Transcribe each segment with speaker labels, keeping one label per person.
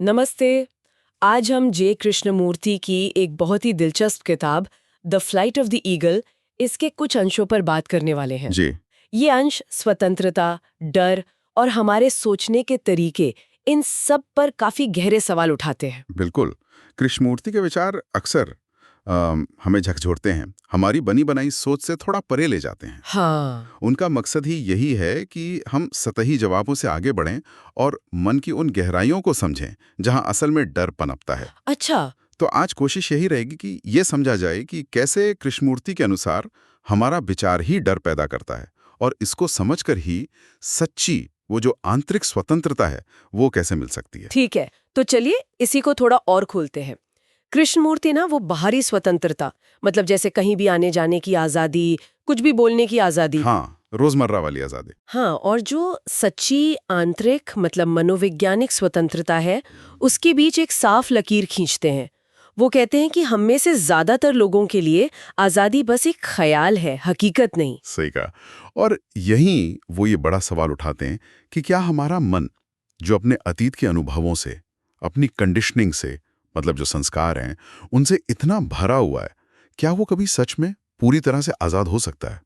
Speaker 1: नमस्ते। आज हम जे कृष्णमूर्ति की एक बहुत ही दिलचस्प किताब the flight of the eagle इसके कुछ अंशों पर बात करने वाले हैं।
Speaker 2: जी।
Speaker 1: ये अंश स्वतंत्रता, डर और हमारे सोचने के तरीके, इन सब पर काफी गहरे सवाल उठाते हैं।
Speaker 2: बिल्कुल। कृष्णमूर्ति के विचार अक्सर हमें झकझोरते हैं, हमारी बनी बनाई सोच से थोड़ा परे ले जाते हैं।
Speaker 1: हाँ।
Speaker 2: उनका मकसद ही यही है कि हम सतही जवाबों से आगे बढ़ें और मन की उन गहराइयों को समझें जहां असल में डर पनपता है।
Speaker 1: अच्छा।
Speaker 2: तो आज कोशिश यही रहेगी कि ये समझा जाए कि कैसे कृष्णमूर्ति के अनुसार हमारा विचार ही डर पैदा करता है, और इसको समझकर ही सच्ची वो जो आंतरिक स्वतंत्रता है वो कैसे मिल सकती है।
Speaker 1: ठीक है, तो चलिए इसी को थोड़ा और खोलते हैं। कृष्णमूर्ति ना वो बाहरी स्वतंत्रता, मतलब जैसे कहीं भी आने जाने की आजादी, कुछ भी बोलने की आजादी।
Speaker 2: हाँ, रोजमर्रा वाली आजादी।
Speaker 1: हाँ, और जो सच्ची आंतरिक मतलब मनोवैज्ञानिक स्वतंत्रता है, उसके बीच एक साफ लकीर खींचते हैं। वो कहते हैं कि हम में से ज्यादातर लोगों के लिए आजादी बस एक ख्याल है, हकीकत नहीं।
Speaker 2: सही कहा। और यहीं वो ये बड़ा सवाल उठाते हैं कि क्या हमारा मन, जो अपने अतीत के अनुभवों से, अपनी कंडीशनिंग से, मतलब जो संस्कार हैं, उनसे इतना भरा हुआ है, क्या वो कभी सच में पूरी तरह से आजाद हो सकता है?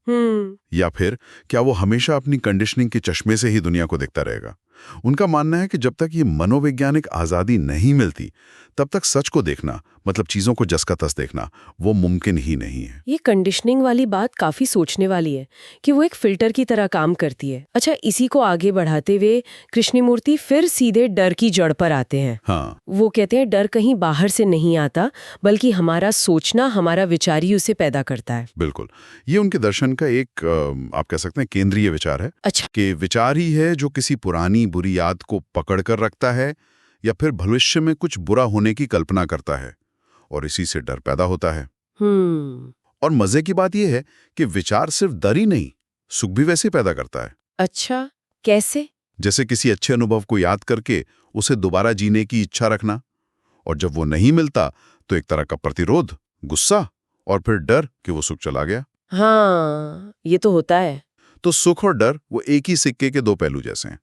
Speaker 2: या फिर क्या वो हमेशा अपनी कंडीशनिंग के चश्मे से ही दुनिया को देखता रहेगा? उनका मानना है कि जब तक ये मनोवैज्ञानिक आजादी नहीं मिलती, तब तक सच को देखना, मतलब चीजों को जस का तस देखना, वो मुमकिन ही नहीं है।
Speaker 1: ये कंडीशनिंग वाली बात काफी सोचने वाली है कि वो एक फिल्टर की तरह काम करती है। अच्छा, इसी को आगे बढ़ाते हुए कृष्णमूर्ति फिर सीधे डर की जड़ पर आते हैं।
Speaker 2: हाँ,
Speaker 1: वो कहते हैं डर कहीं बाहर से नहीं आता, बल्कि हमारा सोचना, हमारा विचार ही उसे पैदा करता है।
Speaker 2: बिल्कुल। ये उनके दर्शन का एक आप कह सकते हैं केंद्रीय विचार है
Speaker 1: अच्छा।
Speaker 2: कि विचार ही है जो किसी पुरानी बुरी याद को पकड़ कर रखता है या फिर भविष्य में कुछ बुरा होने की कल्पना करता है, और इसी से डर पैदा होता है।
Speaker 1: हम्म।
Speaker 2: और मजे की बात यह है कि विचार सिर्फ डर ही नहीं, सुख भी वैसे ही पैदा करता है।
Speaker 1: अच्छा, कैसे?
Speaker 2: जैसे किसी अच्छे अनुभव को याद करके उसे दोबारा जीने की इच्छा रखना, और जब वो नहीं मिलता तो एक तरह का प्रतिरोध, गुस्सा, और फिर डर कि वो सुख चला गया।
Speaker 1: हाँ, ये तो होता है।
Speaker 2: तो सुख और डर वो एक ही सिक्के के दो पहलू जैसे हैं,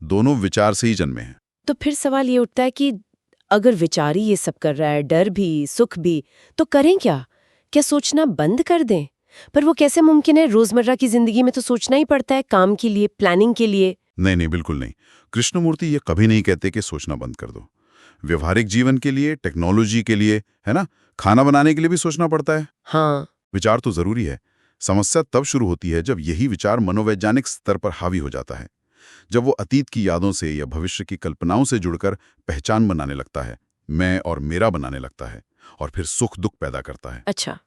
Speaker 2: दोनों विचार से ही जन्मे हैं।
Speaker 1: तो फिर सवाल ये उठता है कि अगर विचार ही ये सब कर रहा है, डर भी, सुख भी, तो करें क्या? क्या सोचना बंद कर दें? पर वो कैसे मुमकिन है? रोजमर्रा की जिंदगी में तो सोचना ही पड़ता है, काम के लिए, प्लानिंग के लिए।
Speaker 2: नहीं नहीं, बिल्कुल नहीं। कृष्णमूर्ति ये कभी नहीं कहते कि सोचना बंद कर दो। व्यवहारिक जीवन के लिए, टेक्नोलॉजी के लिए, है ना, खाना बनाने के लिए भी सोचना पड़ता है।
Speaker 1: हाँ।
Speaker 2: विचार तो जरूरी है। समस्या तब शुरू होती है जब यही विचार मनोवैज्ञानिक स्तर पर हावी हो जाता है, जब वो अतीत की यादों से या भविष्य की कल्पनाओं से जुड़कर पहचान बनाने लगता है, मैं और मेरा बनाने लगता है, और फिर सुख दुख पैदा करता है।
Speaker 1: अच्छा।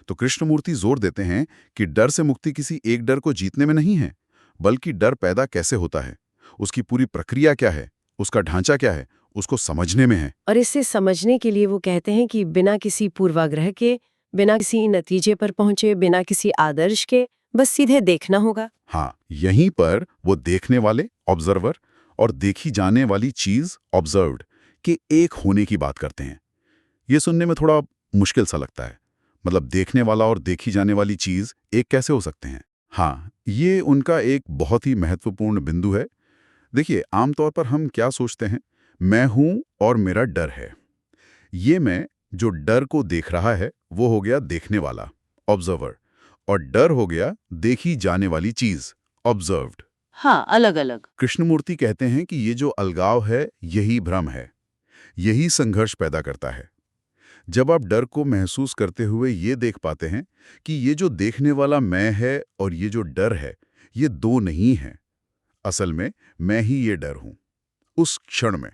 Speaker 2: तो कृष्णमूर्ति जोर देते हैं कि डर से मुक्ति किसी एक डर को जीतने में नहीं है, बल्कि डर पैदा कैसे होता है, उसकी पूरी प्रक्रिया क्या है, उसका ढांचा क्या है, उसको समझने में है।
Speaker 1: और इसे समझने के लिए वो कहते हैं कि बिना किसी पूर्वाग्रह के, बिना किसी नतीजे पर पहुंचे, बिना किसी आदर्श के, बस सीधे देखना होगा।
Speaker 2: हाँ, यहीं पर वो देखने वाले, ऑब्जर्वर, और देखी जाने वाली चीज, ऑब्जर्व्ड, के एक होने की बात करते हैं। ये सुनने में थोड़ा मुश्किल सा लगता है, मतलब देखने वाला और देखी जाने वाली चीज एक कैसे हो सकते हैं? हाँ, ये उनका एक बहुत ही महत्वपूर्ण बिंदु है। देखिए, आमतौर पर हम क्या सोचते हैं, मैं हूं और मेरा डर है। ये मैं जो डर को देख रहा है वो हो गया देखने वाला, ऑब्जर्वर, और डर हो गया देखी जाने वाली चीज, ऑब्जर्व्ड।
Speaker 1: हाँ, अलग अलग।
Speaker 2: कृष्णमूर्ति कहते हैं कि ये जो अलगाव है यही भ्रम है, यही संघर्ष पैदा करता है। जब आप डर को महसूस करते हुए ये देख पाते हैं कि ये जो देखने वाला मैं है और ये जो डर है, ये दो नहीं है, असल में मैं ही ये डर हूं, उस क्षण में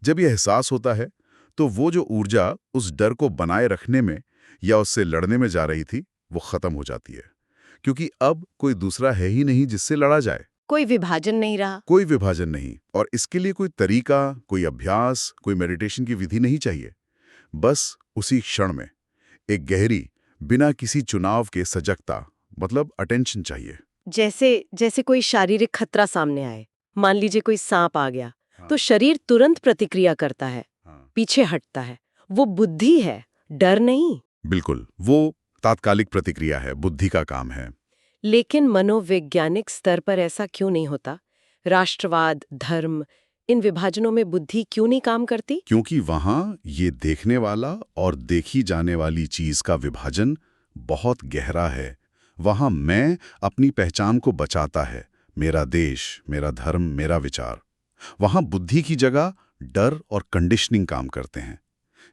Speaker 2: जब यह एहसास होता है, तो वो जो ऊर्जा उस डर को बनाए रखने में या उससे लड़ने में जा रही थी, वो खत्म हो जाती है, क्योंकि अब कोई दूसरा है ही नहीं जिससे लड़ा जाए।
Speaker 1: कोई विभाजन नहीं रहा।
Speaker 2: कोई विभाजन नहीं, और इसके लिए कोई तरीका, कोई अभ्यास, कोई मेडिटेशन की विधि नहीं चाहिए। बस उसी क्षण में एक गहरी, बिना किसी चुनाव के सजगता, मतलब अटेंशन चाहिए।
Speaker 1: जैसे जैसे कोई शारीरिक खतरा सामने आए, मान लीजिए कोई सांप आ गया,
Speaker 2: हाँ,
Speaker 1: तो शरीर तुरंत प्रतिक्रिया करता है,
Speaker 2: हाँ,
Speaker 1: पीछे हटता है। वो बुद्धि है, डर नहीं।
Speaker 2: बिल्कुल, वो तात्कालिक प्रतिक्रिया है, बुद्धि का काम है।
Speaker 1: लेकिन मनोवैज्ञानिक स्तर पर ऐसा क्यों नहीं होता? राष्ट्रवाद, धर्म, इन विभाजनों में बुद्धि क्यों नहीं काम करती?
Speaker 2: क्योंकि वहां ये देखने वाला और देखी जाने वाली चीज का विभाजन बहुत गहरा है। वहां मैं अपनी पहचान को बचाता है, मेरा देश, मेरा धर्म, मेरा विचार। वहां बुद्धि की जगह डर और कंडीशनिंग काम करते हैं।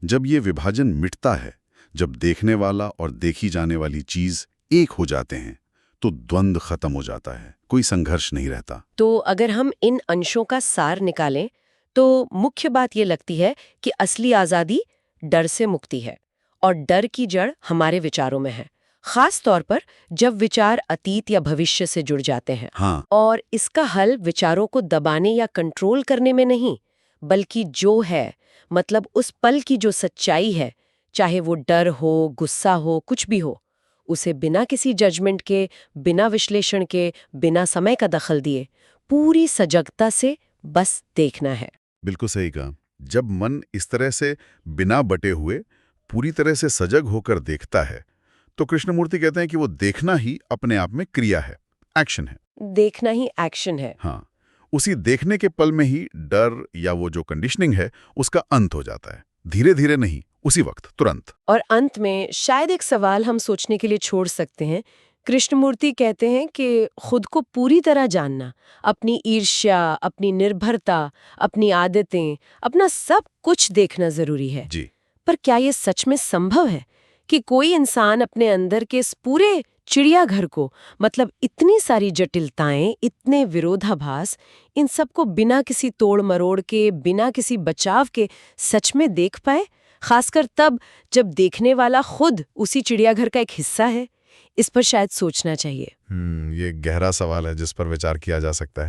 Speaker 2: जब ये विभाजन मिटता है, जब देखने वाला और देखी जाने वाली चीज एक हो जाते हैं, तो द्वंद्व खत्म हो जाता है, कोई संघर्ष नहीं रहता।
Speaker 1: तो अगर हम इन अंशों का सार निकालें तो मुख्य बात ये लगती है कि असली आज़ादी डर से मुक्ति है, और डर की जड़ हमारे विचारों में है, खास तौर पर जब विचार अतीत या भविष्य से जुड़ जाते हैं।
Speaker 2: हाँ,
Speaker 1: और इसका हल विचारों को दबाने या कंट्रोल करने में नहीं, बल्कि जो है, मतलब उस पल की जो सच्चाई है, चाहे वो डर हो, गुस्सा हो, कुछ भी हो, उसे बिना किसी जजमेंट के, बिना विश्लेषण के, बिना समय का दखल दिए, पूरी सजगता से बस देखना है।
Speaker 2: बिल्कुल सही कहा। जब मन इस तरह से बिना बटे हुए पूरी तरह से सजग होकर देखता है, तो कृष्णमूर्ति कहते हैं कि वो देखना ही अपने आप में क्रिया है, एक्शन है।
Speaker 1: देखना ही एक्शन है।
Speaker 2: हाँ, उसी देखने के पल में ही डर या वो जो कंडीशनिंग है उसका अंत हो जाता है। धीरे धीरे नहीं, उसी वक्त, तुरंत।
Speaker 1: और अंत में शायद एक सवाल हम सोचने के लिए छोड़ सकते हैं। कृष्णमूर्ति कहते हैं कि खुद को पूरी तरह जानना, अपनी ईर्ष्या, अपनी निर्भरता, अपनी आदतें, अपना सब कुछ देखना जरूरी है।
Speaker 2: जी,
Speaker 1: पर क्या ये सच में संभव है कि कोई इंसान अपने अंदर के इस पूरे चिड़ियाघर को, मतलब इतनी सारी जटिलताएं, इतने विरोधाभास, इन सब को बिना किसी तोड़ मरोड़ के, बिना किसी बचाव के सच में देख पाए? खासकर तब जब देखने वाला खुद उसी चिड़ियाघर का एक हिस्सा है। इस पर शायद सोचना चाहिए।
Speaker 2: ये गहरा सवाल है जिस पर विचार किया जा सकता है।